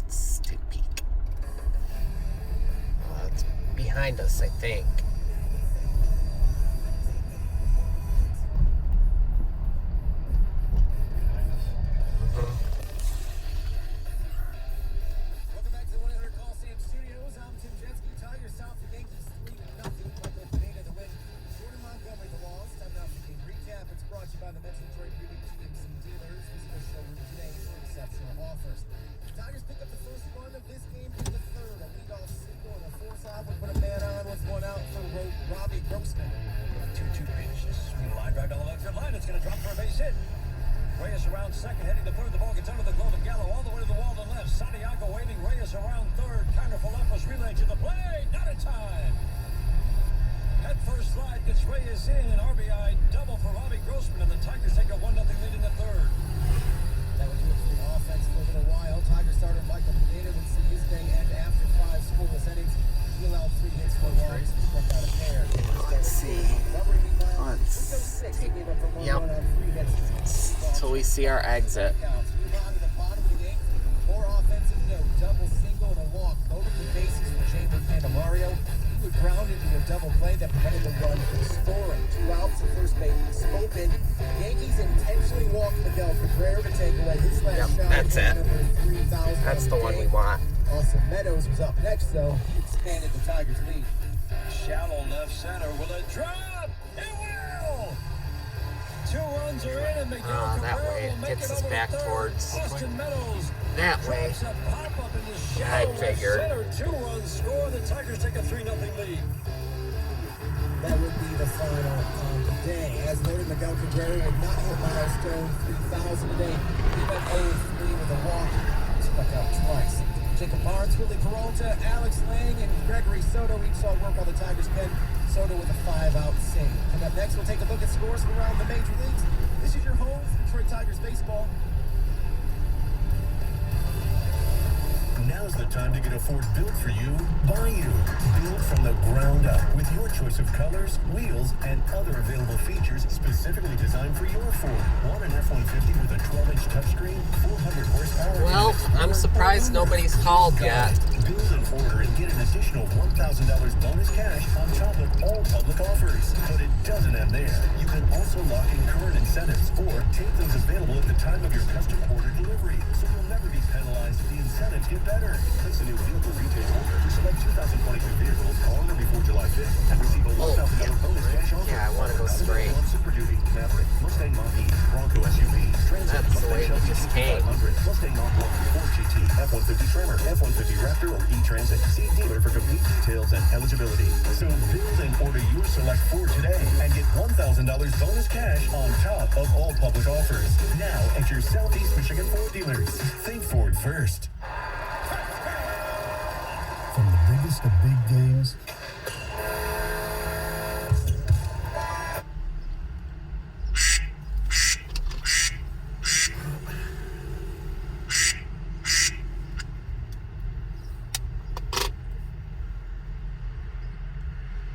Let's take a peek. It's behind us, I think. Reyes around second, heading to third. The ball gets under the glove of Gallo all the way to the wall to left. Santiago waiting. Reyes around third. Counter Filippos relay to the play. Not in time. Head first slide gets Reyes in. An RBI double for Robbie Grossman, and the Tigers take a 1-0 lead in the third. That would do it for the offense for a little while. Tigers starter Michael Pineda would see his day end after 5 scoreless innings. He allowed 3 hits, 4 walks, and struck out a pair. Let's see. Yep. Till we see our exit. More offensive note, double single and a walk. Loaded the bases for Jamie Candelario. He would ground into a double play that prevented the run from scoring. 2 outs at first base. Open. Yankees intentionally walked Miguel Cabrera to take away his last shot. That's it. That's the one we want. Also, Meadows was up next, though. He expanded the Tigers' lead. Shallow left center. Will it drop? It will! 2 runs are in, and Miguel That Cabrera way will it make gets it us over back third. towards Austin Meadows that way. drops a pop-up into I shallow left figured. center. 2 runs score. The Tigers take a 3-0 lead. That would be the final on the day. As noted, Miguel Cabrera would not hit milestone 3,000 today. He went 0-3 with a walk. Struck out twice. Jacob Barnes, Willie Peralta, Alex Lang, and Gregory Soto each saw work on the Tigers' pen. Soto with a 5-out save. Coming up next, we'll take a look at scores from around the major leagues. This is your home for Detroit Tigers baseball. Now's the time to get a Ford built for you by you. Built from the ground up with your choice of colors, wheels, and other available features specifically designed for your Ford. Want an F-150 with a 12-inch touchscreen, 400 horsepower? Well, I'm surprised nobody's called yet. Build an order and get an additional $1,000 bonus cash on top of all public offers. But it doesn't end there. You can also lock in current incentives or take those available at the time of your custom order delivery. So you'll never be penalized if the incentives get better. Place a new vehicle retail order to select 2022 vehicles on or before July 5th and receive a $1,000 bonus cash offer. Yeah, I want to go straight. Super Duty, Maverick, Mustang Mach-E, Bronco SUV, Transit, That's the way we just came. 500, Mustang Mach-1, Ford GT, F-150 Tremor, F-150 Raptor, or E-Transit. See dealer for complete details and eligibility. So build and order your select Ford today and get $1,000 bonus cash on top of all public offers. Now at your Southeast Michigan Ford dealers. Think Ford first. From the biggest of big games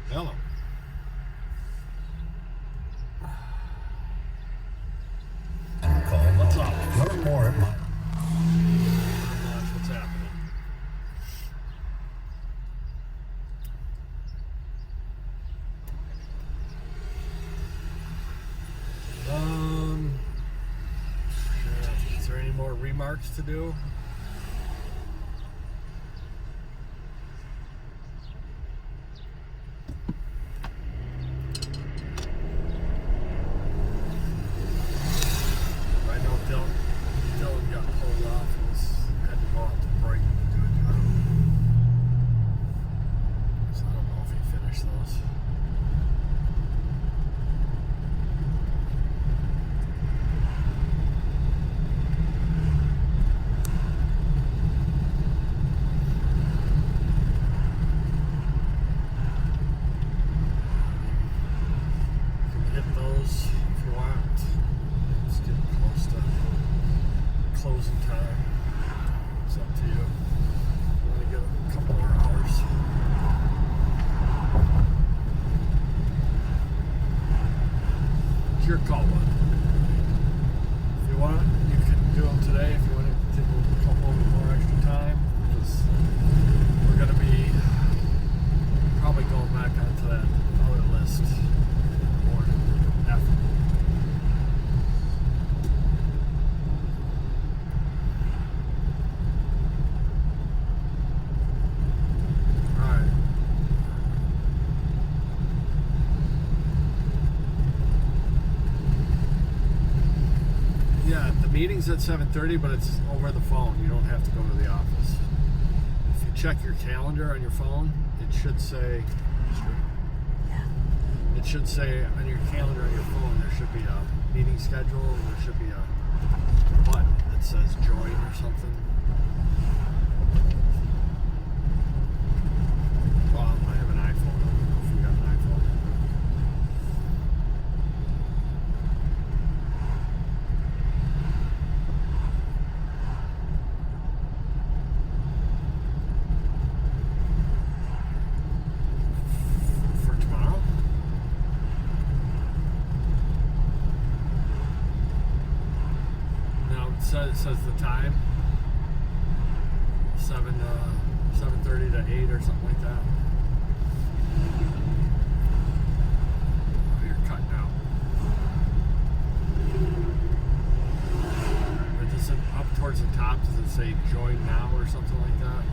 Hello. What's up? Learn more at my What's happening? Is there any more remarks to do? I know Dylan got pulled off and had to go out to Brighton to do a job. So I don't know if he finished those. meeting's at 7:30, but it's over the phone. You don't have to go to the office. If you check your calendar on your phone, it should say. It should say on your calendar on your phone there should be a meeting schedule. There should be a button that says join or something. Well, I have an iPhone. I don't know if you got an iPhone. For tomorrow? No, it says the time. 7:30 to 8 or something like that. Oh, you're cutting out. Or does it up towards the top? Does it say join now or something like that?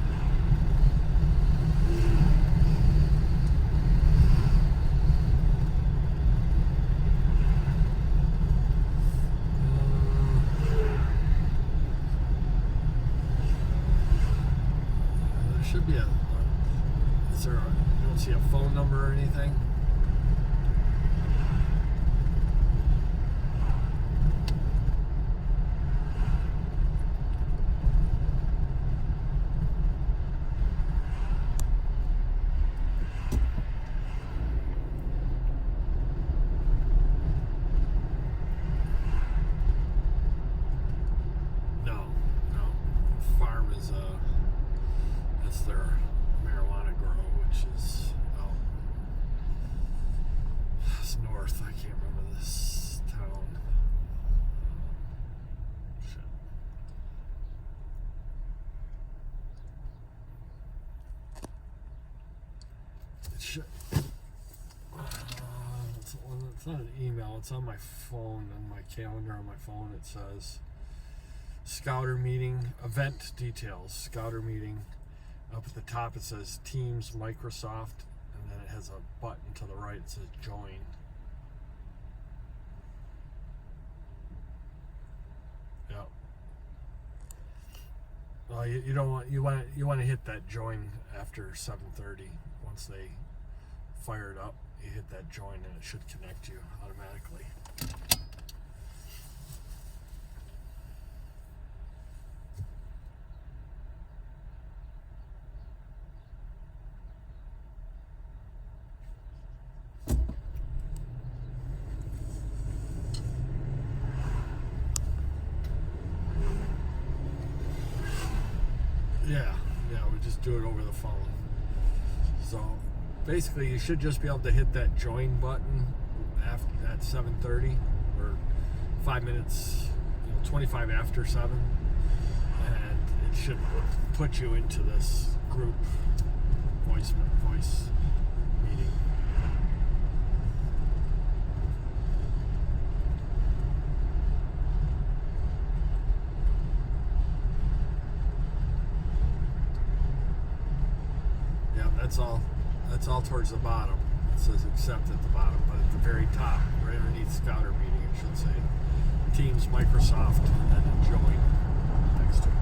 There should be a. Is there? You don't see a phone number or anything? No. Farm is that's their marijuana grow, which is out. It's north. I can't remember this town. Shit. It should. It's not an email. It's on my phone, on my calendar on my phone. It says Scouter meeting, event details, Scouter meeting. Up at the top it says Teams, Microsoft, and then it has a button to the right that says join. Yep. Well, you don't want you want to hit that join after 7:30. Once they fire it up, you hit that join and it should connect you automatically. Yeah, we just do it over the phone. So basically you should just be able to hit that join button after at 7:30 or 5 minutes, 25 after 7, and it should put you into this group voice meeting. That's all towards the bottom. It says accept at the bottom, but at the very top, right underneath Scouter meeting, it should say Teams, Microsoft, and then join next to it.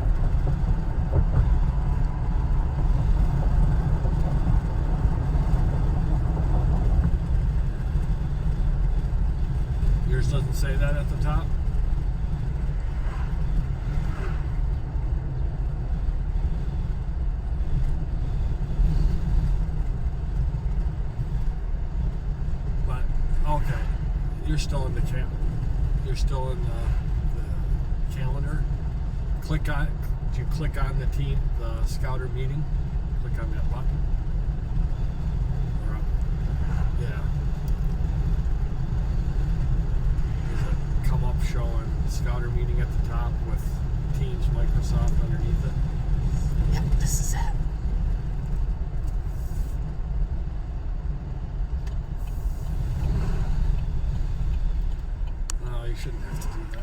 Yours doesn't say that at the top? Okay, you're still in the calendar. Click on it. You click on the Scouter meeting. Click on that button. Yeah. Does it come up showing Scouter meeting at the top with Teams, Microsoft underneath it? Yep, this is it. You shouldn't have to do that.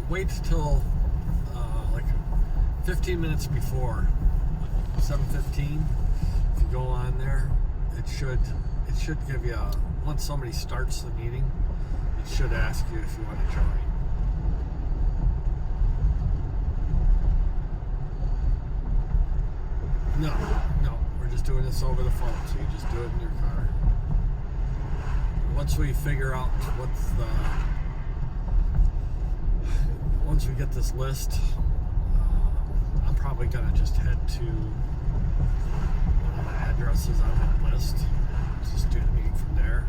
wait till like 15 minutes before 7:15. If you go on there, it should give you once somebody starts the meeting, it should ask you if you want to join. No, we're just doing this over the phone, so you just do it in your car. Once we figure out once we get this list, I'm probably gonna just head to one of the addresses on that list. Just do the meeting from there.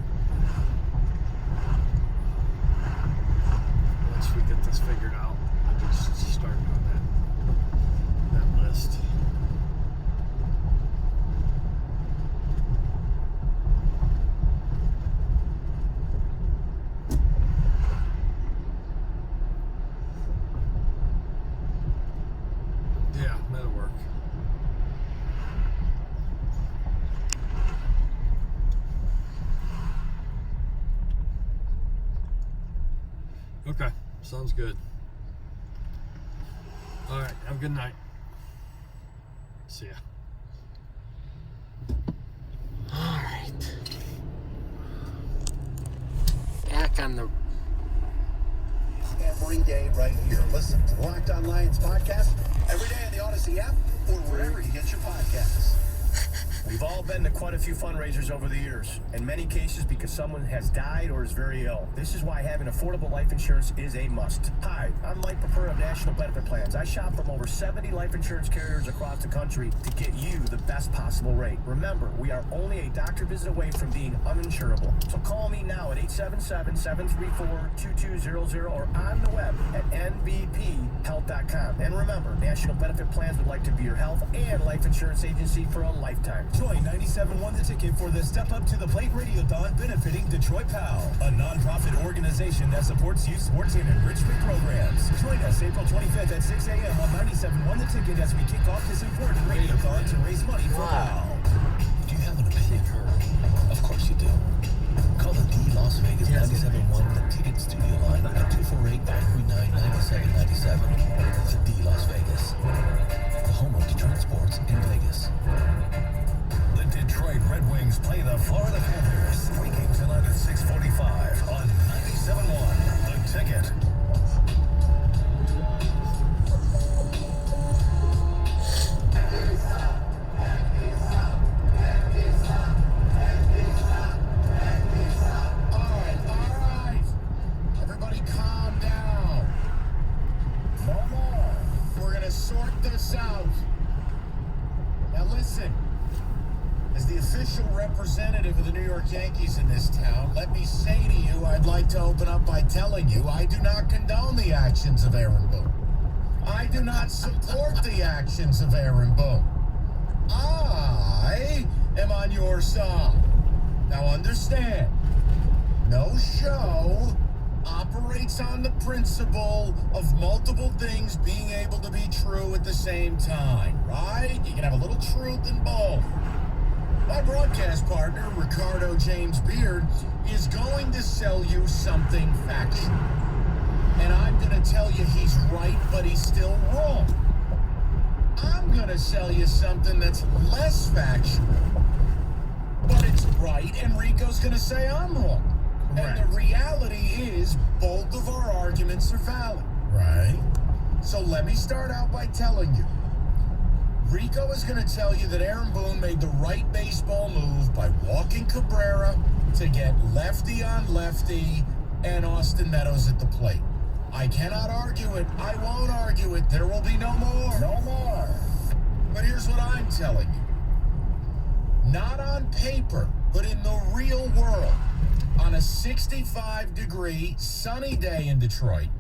Once we get this figured out, I'll just start doing that list. Yeah, that'll work. Okay, sounds good. All right, have a good night. See ya. All right. Back on the. Every day right here. Listen to the Locked On Lions podcast every day on the Odyssey app or wherever you get your podcasts. We've all been to quite a few fundraisers over the years, in many cases because someone has died or is very ill. This is why having affordable life insurance is a must. Hi, I'm Mike Purpura of National Benefit Plans. I shop from over 70 life insurance carriers across the country to get you the best possible rate. Remember, we are only a doctor visit away from being uninsurable. So call me now at 877-734-2200 or on the web at nbphealth.com. And remember, National Benefit Plans would like to be your health and life insurance agency for a lifetime. Join 97.1 The Ticket for the Step Up to the Plate Radiothon benefiting Detroit POW, a nonprofit organization that supports youth sports and enrichment programs. Join us April 25th at 6 a.m. on 97.1 The Ticket as we kick off this important radiothon to raise money for POW. Do you have an opinion? Of course you do. Call the Las Vegas 97.1 The Ticket studio line at 248-539-9797. That's the Las Vegas, the home of Detroit sports in Vegas. The Detroit Red Wings play the Florida Panthers weekend tonight at 6:45 on 97.1 The Ticket. All right. Everybody calm down. No more. We're going to sort this out. Now listen. As the official representative of the New York Yankees in this town, let me say to you, I'd like to open up by telling you I do not condone the actions of Aaron Boone. I do not support the actions of Aaron Boone. I am on your side. Now understand, no show operates on the principle of multiple things being able to be true at the same time, right? You can have a little truth in both. My broadcast partner, Ricardo James Beard, is going to sell you something factual. And I'm going to tell you he's right, but he's still wrong. I'm going to sell you something that's less factual, but it's right, and Rico's going to say I'm wrong. Correct. And the reality is both of our arguments are valid. Right. So let me start out by telling you. Rico is going to tell you that Aaron Boone made the right baseball move by walking Cabrera to get lefty on lefty and Austin Meadows at the plate. I cannot argue it. I won't argue it. There will be no more. No more. But here's what I'm telling you. Not on paper, but in the real world, on a 65-degree sunny day in Detroit,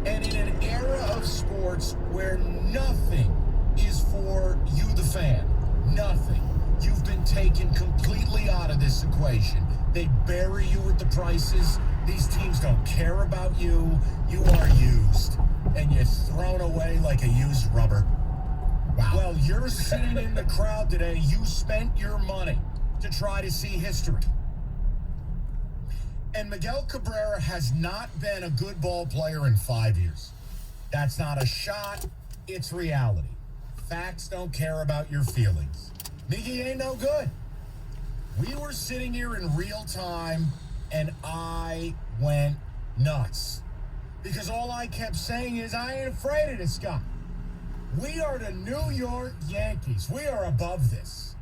and in an era of sports where nothing is for you, the fan. Nothing. You've been taken completely out of this equation. They bury you with the prices. These teams don't care about you. You are used. And you're thrown away like a used rubber. Wow. Well, you're sitting in the crowd today. You spent your money to try to see history. And Miguel Cabrera has not been a good ball player in 5 years. That's not a shot. It's reality. Facts don't care about your feelings. Miggy ain't no good. We were sitting here in real time, and I went nuts. Because all I kept saying is, I ain't afraid of this guy. We are the New York Yankees. We are above this.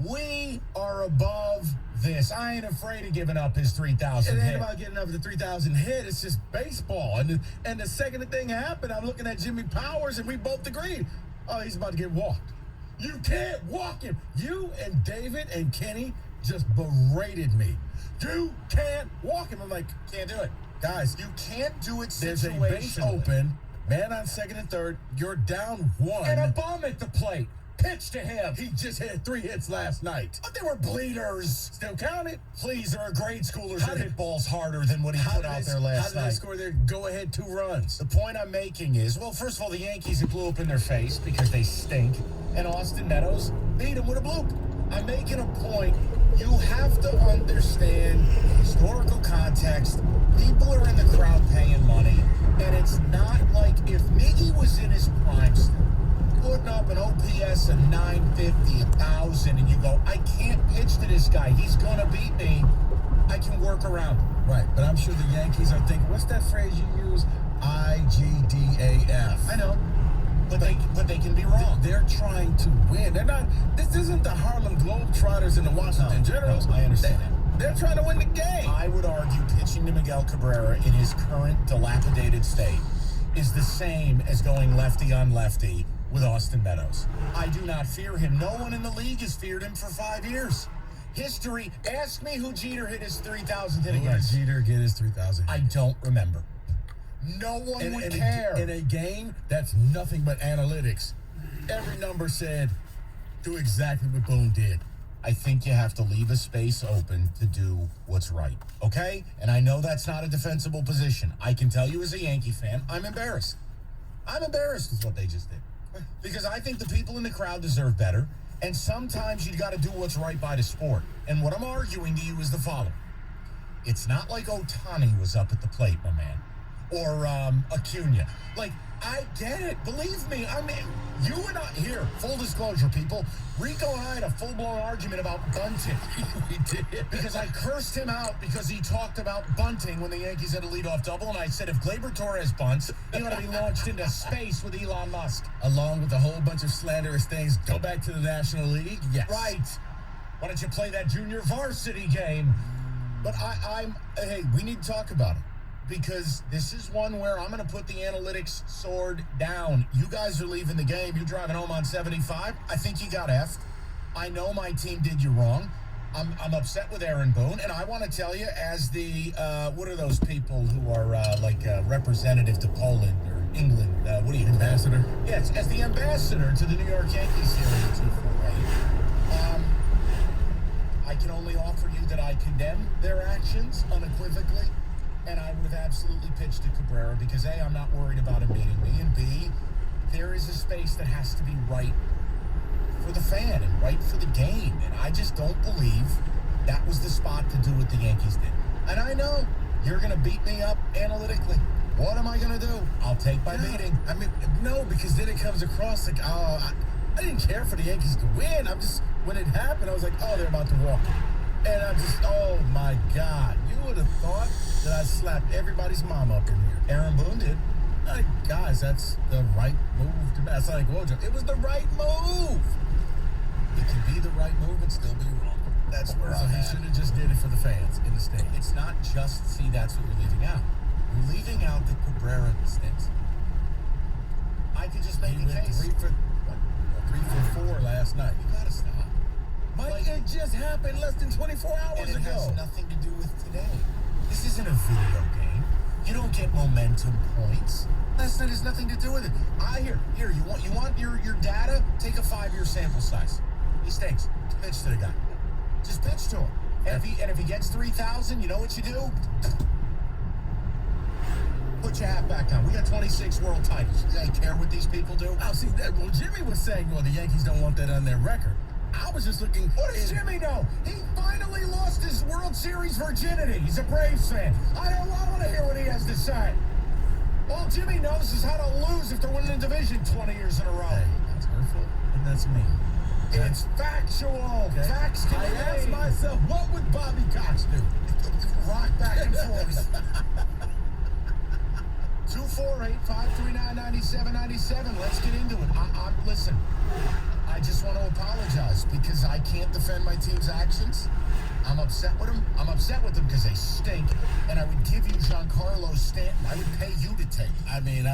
We are above this. I ain't afraid of giving up his 3,000 It hit. ain't about getting up to 3,000 hit. It's just baseball. And the second the thing happened, I'm looking at Jimmy Powers, and we both agreed, oh, he's about to get walked. You can't walk him. You and David and Kenny just berated me. You can't walk him. I'm like, can't do it. Guys, You can't do it there's a base situationally. open, man on second and third, you're down one. And a bum at the plate. Pitch to him. He just had 3 hits last night. But they were bleeders. Still counted. Please, there are grade schoolers How that did- hit balls harder than what he How put did out they- there last How did they night. score their go-ahead 2 runs? The point I'm making is, well, first of all, the Yankees, it blew up in their face because they stink. And Austin Meadows beat him with a bloop. I'm making a point. You have to understand historical context. People are in the crowd paying money. And it's not like if Miggy was in his prime still, putting up an OPS of 950, 1,000, and you go, I can't pitch to this guy. He's going to beat me. I can work around it. Right, but I'm sure the Yankees are thinking, what's that phrase you use? IGDAF. I know. But they can be wrong. They're trying to win. They're not. This isn't the Harlem Globetrotters and the Washington Generals. I understand that. They're trying to win the game. I would argue pitching to Miguel Cabrera in his current dilapidated state is the same as going lefty on lefty with Austin Meadows. I do not fear him. No one in the league has feared him for 5 years. History, ask me who Jeter hit his 3,000th hit Who did against. Jeter get his 3,000? I don't remember. No one would care. In a game that's nothing but analytics, every number said, do exactly what Boone did. I think you have to leave a space open to do what's right, okay? And I know that's not a defensible position. I can tell you as a Yankee fan, I'm embarrassed. I'm embarrassed with what they just did. Because I think the people in the crowd deserve better, and sometimes you got to do what's right by the sport. And what I'm arguing to you is the following. It's not like Ohtani was up at the plate, my man, or Acuna. Like, I get it. Believe me. I mean, you and I, here, full disclosure, people, Rico and I had a full-blown argument about bunting. We did. Because I cursed him out because he talked about bunting when the Yankees had a leadoff double, and I said if Gleyber Torres bunts, he ought to be launched into space with Elon Musk. Along with a whole bunch of slanderous things, go back to the National League? Yes. Right. Why don't you play that junior varsity game? But hey, we need to talk about it. Because this is one where I'm going to put the analytics sword down. You guys are leaving the game. You're driving home on 75. I think you got effed. I know my team did you wrong. I'm upset with Aaron Boone. And I want to tell you, as the, what are those people who are representative to Poland or England? What are you, Ambassador? Yes, as the ambassador to the New York Yankees here in the 248. I can only offer you that I condemn their actions unequivocally. And I would have absolutely pitched to Cabrera because A, I'm not worried about him beating me, and B, there is a space that has to be right for the fan and right for the game. And I just don't believe that was the spot to do what the Yankees did. And I know you're going to beat me up analytically. What am I going to do? I'll take my beating. I mean, no, because then it comes across like, oh, I didn't care for the Yankees to win. When it happened, I was like, oh, they're about to walk. And I'm just, oh my God. You would have thought that I slapped everybody's mom up in here. Aaron Boone did. Guys, that's the right move to make. That's like Wojo. It was the right move. It can be the right move and still be wrong. That's where So I'm he at. should have just did it for the fans in the stadium. It's not just, see, that's what you're leaving out. You're leaving out that Cabrera stinks. I could just make He a went case. 3 for 4 last night. You gotta stop. Mike, it just happened less than 24 hours And it ago. has nothing to do with today. This isn't a video game. You don't get momentum points. Last night has nothing to do with it. Here, you want your data? Take a 5-year sample size. He stinks. Pitch to the guy. Just pitch to him. And if he gets 3,000, you know what you do? Put your hat back on. We got 26 world titles. You care what these people do? Now, see, Jimmy was saying, well, the Yankees don't want that on their record. I was just looking. What does Jimmy know? He finally lost his World Series virginity. He's a Braves fan. I don't want to hear what he has to say. All Jimmy knows is how to lose if they're winning the division 20 years in a row. Hey, that's hurtful, and that's mean. It's factual. Okay. Facts can I asked be. myself, what would Bobby Cox do? Rock back and forth. 248-539-9797. Let's get into it. Listen, I just want to apologize because I can't defend my team's actions. I'm upset with them. I'm upset with them because they stink. And I would give you Giancarlo Stanton. I would pay you to take. I mean,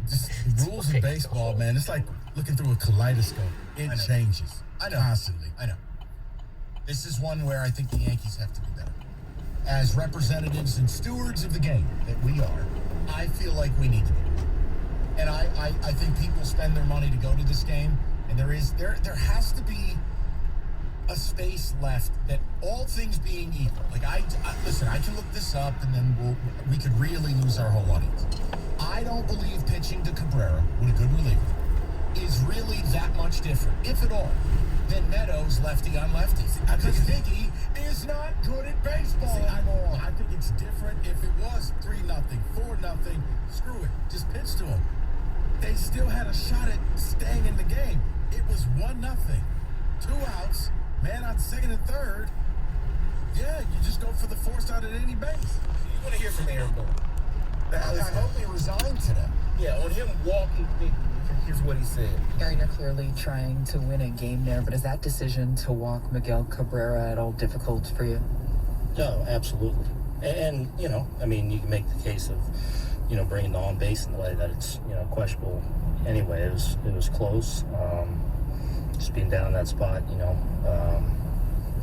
just rules of baseball, man. It's like looking through a kaleidoscope. It changes. I know. Constantly. I know. This is one where I think the Yankees have to be better. As representatives and stewards of the game that we are, I feel like we need to be. And I think people spend their money to go to this game, and there has to be a space left that, all things being equal, like listen, I can look this up and then we could really lose our whole audience. I don't believe pitching to Cabrera with a good reliever is really that much different, if at all, than Meadows lefty on lefty. Because Higgy is not good at baseball anymore. I think it's different if it was 3-0, 4-0. Screw it. Just pitch to them. They still had a shot at staying in the game. It was 1-0. 2 outs. Man on second and third. Yeah, you just go for the forced out at any base. You want to hear from Aaron Boone. I hope he resigned today. Yeah, on him walking, here's what he said. Aaron, you're clearly trying to win a game there, but is that decision to walk Miguel Cabrera at all difficult for you? No, absolutely. And you know, I mean, you can make the case of, you know, bringing the on base in the way that it's, you know, questionable. Anyway, it was close. Just being down in that spot, you know,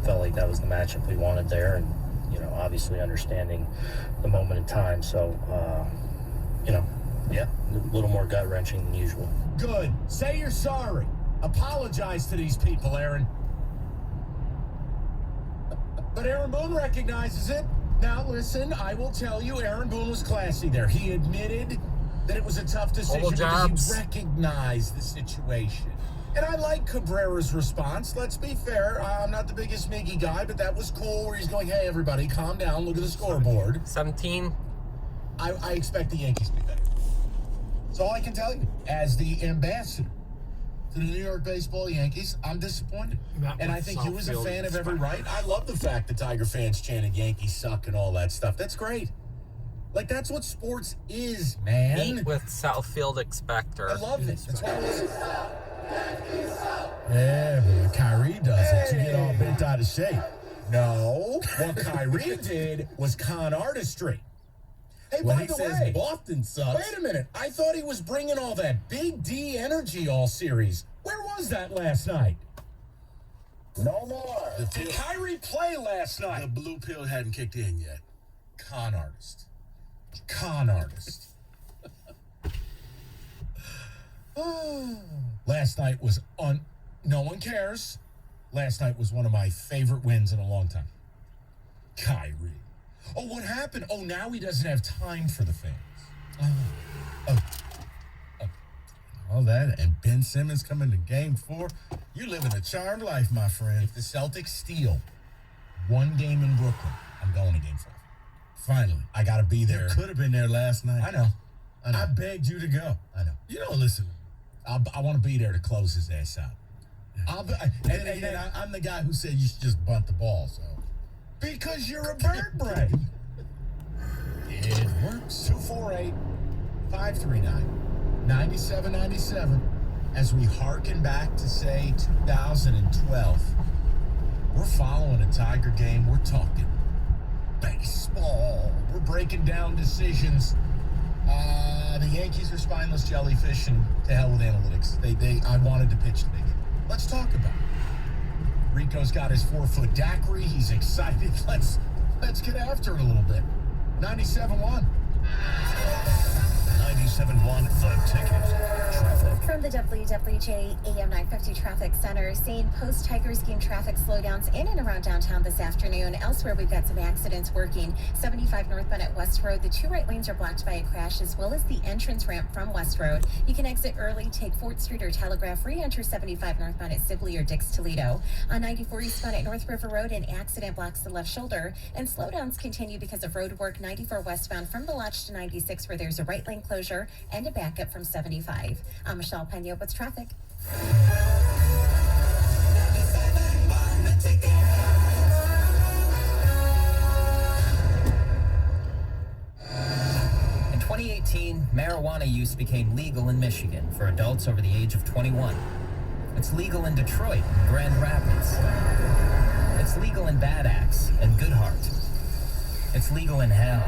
felt like that was the matchup we wanted there, and you know, obviously understanding the moment in time. So, you know, yeah, a little more gut wrenching than usual. Good. Say you're sorry. Apologize to these people, Aaron. But Aaron Boone recognizes it. Now, listen, I will tell you, Aaron Boone was classy there. He admitted that it was a tough decision because he recognized the situation. And I like Cabrera's response. Let's be fair. I'm not the biggest Miggy guy, but that was cool where he's going, hey, everybody, calm down. Look at the scoreboard. 17. I expect the Yankees to be better. That's all I can tell you. As the ambassador to the New York baseball Yankees, I'm disappointed. And I think you as a fan have every right. I love the fact that Tiger fans chanted Yankees suck and all that stuff. That's great. Like, that's what sports is, man. Meet with Southfield Expector. I love it. That's why I listen. Yeah, but when Kyrie does it, you get all bent out of shape. No. What Kyrie did was con artistry. Hey, When by he the says way, Boston sucks. wait a minute. I thought he was bringing all that Big D energy all series. Where was that last night? No more. Did Kyrie play last The night? blue pill hadn't kicked in yet. Con artist. Con artist. Last night was no one cares. Last night was one of my favorite wins in a long time. Kyrie. Oh, what happened? Oh, now he doesn't have time for the fans. All that, and Ben Simmons coming to game 4. You living a charmed life, my friend. If the Celtics steal one game in Brooklyn, I'm going to game 5. Finally, I got to be there. You could have been there last night. I know. I begged you to go. I know. You don't listen. I want to be there to close his ass out. I'm the guy who said you should just bunt the ball, so. Because you're a bird brain. It works. 248-539-9797. As we hearken back to, say, 2012, we're following a Tiger game. We're talking baseball. We're breaking down decisions. The Yankees are spineless jellyfish, and to hell with analytics. I wanted to pitch the big game. Let's talk about it. Rico's got his 4-foot daiquiri. He's excited. Let's get after it a little bit. 97.1. 97.1 97.1 The Ticket. Traffic. From the WWJ AM 950 Traffic Center, seeing post-Tigers game traffic slowdowns in and around downtown this afternoon. Elsewhere, we've got some accidents working. 75 northbound at West Road. The two right lanes are blocked by a crash, as well as the entrance ramp from West Road. You can exit early, take 4th Street or Telegraph, re-enter 75 northbound at Sibley or Dix Toledo. On 94 eastbound at North River Road, an accident blocks the left shoulder, and slowdowns continue because of road work. 94 westbound from the Lodge to 96, where there's a right lane closure and a backup from 75. I'm Michelle Pena with traffic. In 2018, marijuana use became legal in Michigan for adults over the age of 21. It's legal in Detroit and Grand Rapids. It's legal in Bad Axe and Goodhart. It's legal in hell.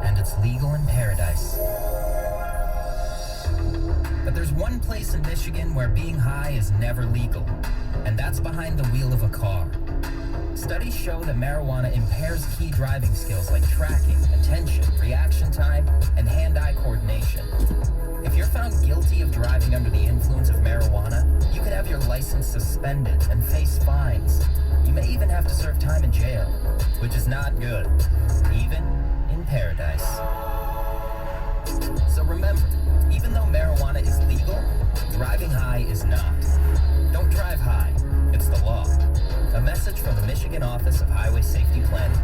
And it's legal in paradise. But there's one place in Michigan where being high is never legal, and that's behind the wheel of a car. Studies show that marijuana impairs key driving skills like tracking, attention, reaction time, and hand-eye coordination. If you're found guilty of driving under the influence of marijuana, you could have your license suspended and face fines. You may even have to serve time in jail, which is not good, even in paradise. So remember, even though marijuana is legal, driving high is not. Don't drive high. It's the law. A message from the Michigan Office of Highway Safety Planning.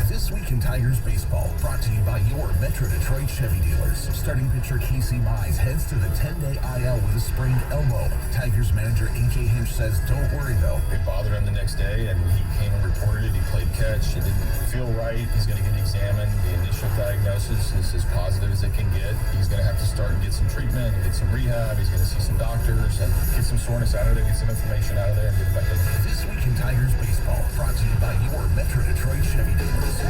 This Week in Tigers Baseball, brought to you by your Metro Detroit Chevy dealers. Starting pitcher Casey Mize heads to the 10-day IL with a sprained elbow. Tigers manager A.J. Hinch says, don't worry though. It bothered him the next day, and he came and reported it. He played catch. It didn't feel right. He's going to get examined. The initial diagnosis is as positive as it can get. He's going to have to start and get some treatment and get some rehab. He's going to see some doctors and get some soreness out of there, get some information out of there, and get it back in. This Week in Tigers Baseball, brought to you by your Metro Detroit Chevy dealers.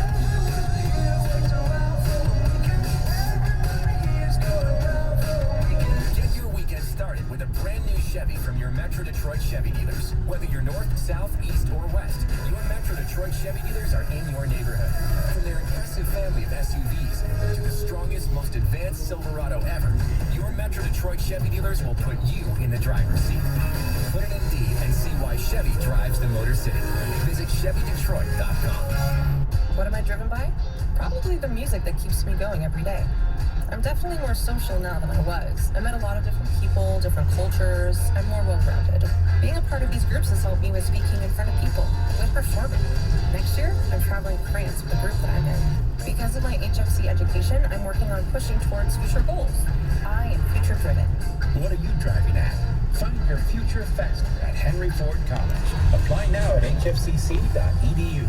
Get your weekend started with a brand new Chevy from your Metro Detroit Chevy dealers. Whether you're north, south, east, or west, your Metro Detroit Chevy dealers are in your neighborhood. From their impressive family of SUVs to the strongest, most advanced Silverado ever, your Metro Detroit Chevy dealers will put you in the driver's seat. Put it in D and see why Chevy drives the Motor City. Visit ChevyDetroit.com. What am I driven by? Probably the music that keeps me going every day. I'm definitely more social now than I was. I met a lot of different people, different cultures. I'm more well-rounded. Being a part of these groups has helped me with speaking in front of people, with performing. Next year, I'm traveling to France with the group that I'm in. Because of my HFC education, I'm working on pushing towards future goals. I am future-driven. What are you driving at? Find your future faster at Henry Ford College. Apply now at hfcc.edu.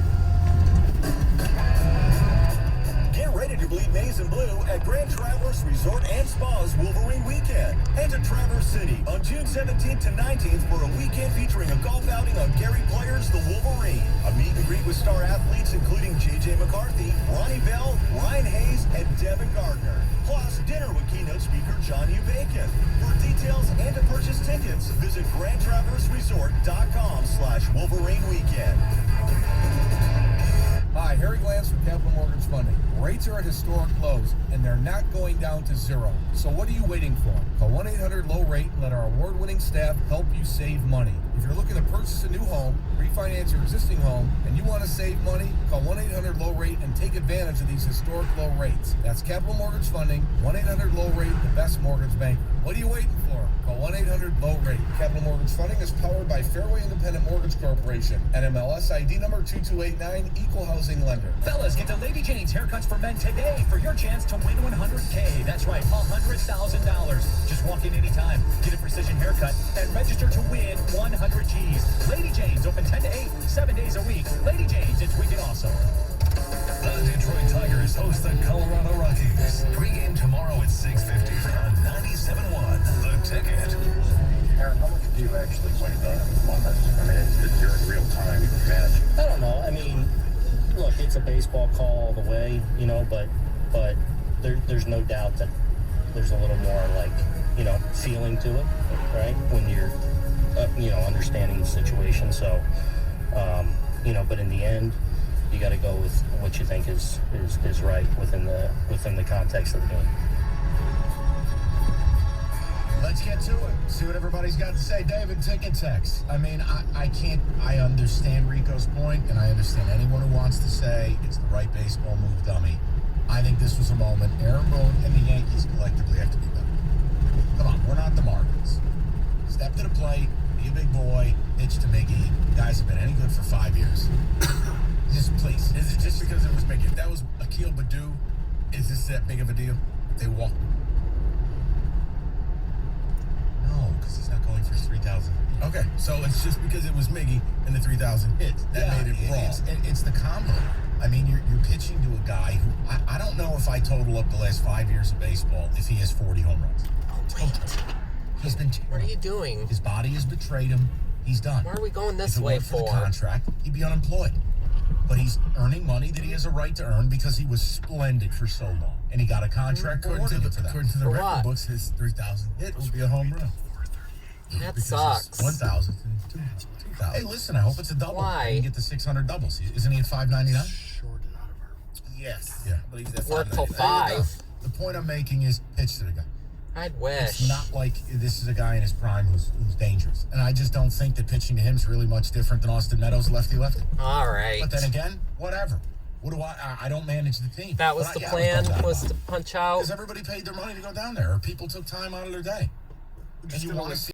Get ready to bleed maize and blue at Grand Traverse Resort and Spa's Wolverine Weekend. Head to Traverse City on June 17th to 19th for a weekend featuring a golf outing on Gary Players, the Wolverine. A meet and greet with star athletes including J.J. McCarthy, Ronnie Bell, Ryan Hayes, and Devin Gardner. Plus, dinner with keynote speaker John U. Bacon. For details and to purchase tickets, visit GrandTraverseResort.com/Wolverine Weekend. Hi, Harry Glantz from Capital Mortgage Funding. Rates are at historic lows, and they're not going down to zero. So what are you waiting for? Call 1-800-LOW-RATE and let our award-winning staff help you save money. If you're looking to purchase a new home, refinance your existing home, and you want to save money, call 1-800-LOW-RATE and take advantage of these historic low rates. That's Capital Mortgage Funding, 1-800-LOW-RATE, the best mortgage banker. What are you waiting for? Call 1-800-LOW-RATE. Capital Mortgage Funding is powered by Fairway Independent Mortgage Corporation, NMLS ID number 2289, Equal Housing Lender. Fellas, get to Lady Jane's Haircuts for Men today for your chance to win $100K. That's right, $100,000. Just walk in anytime, get a precision haircut, and register to win 100 G's. Lady Jane's open 10 to 8, 7 days a week. Lady Jane's, it's wicked awesome. The Detroit Tigers host the Colorado Rockies. Pre-game tomorrow at 6:50 on 97.1 The Ticket. Aaron, how much do you actually weigh the moment? I mean, you're in real time managing. I don't know. I mean, look, it's a baseball call all the way, you know, but there's no doubt that there's a little more, like, you know, feeling to it, right? When you're, you know, understanding the situation. So, you know, but in the end, you got to go with what you think is right within the context of the game. Let's get to it. See what everybody's got to say. David, ticket text. I mean, I understand Rico's point, and I understand anyone who wants to say it's the right baseball move, dummy. I think this was a moment Aaron Boone and the Yankees collectively have to be better. Come on, we're not the Marlins. Step to the plate, be a big boy, pitch to Miggy. You guys have been any good for 5 years. Just please. Is it just because it was Mickey? If that was Akil Baddoo, is this that big of a deal? If they walked. No, because he's not going for 3,000. Okay, so it's just because it was Miggy and the 3,000 hits. That made it wrong. It's the combo. I mean, you're pitching to a guy who, I don't know if I total up the last 5 years of baseball if he has 40 home runs. Oh, wait. He's been terrible. What are you doing? His body has betrayed him. He's done. Why are we going this If it way weren't for the for? contract, he'd be unemployed. But he's earning money that he has a right to earn because he was splendid for so long. And he got a contract According to awarded to that. according to the For record what? books, his 3,000 hit will be a home run. That Because sucks. it's 1,000 and 2,000. Hey, listen, I hope it's a double. Why? You can get the 600 doubles. Isn't he at $5.99? Shorted out of her. Yes. Yeah. I believe that's Work till $5.99. 5. The point I'm making is pitch to the guy. I'd It's wish. not like this is a guy in his prime who's dangerous. And I just don't think that pitching to him is really much different than Austin Meadows lefty-lefty. All right. But then again, whatever. What do I don't manage the team. That was But the yeah, plan, I was to punch out. Because everybody paid their money to go down there, or people took time out of their day. And you want to see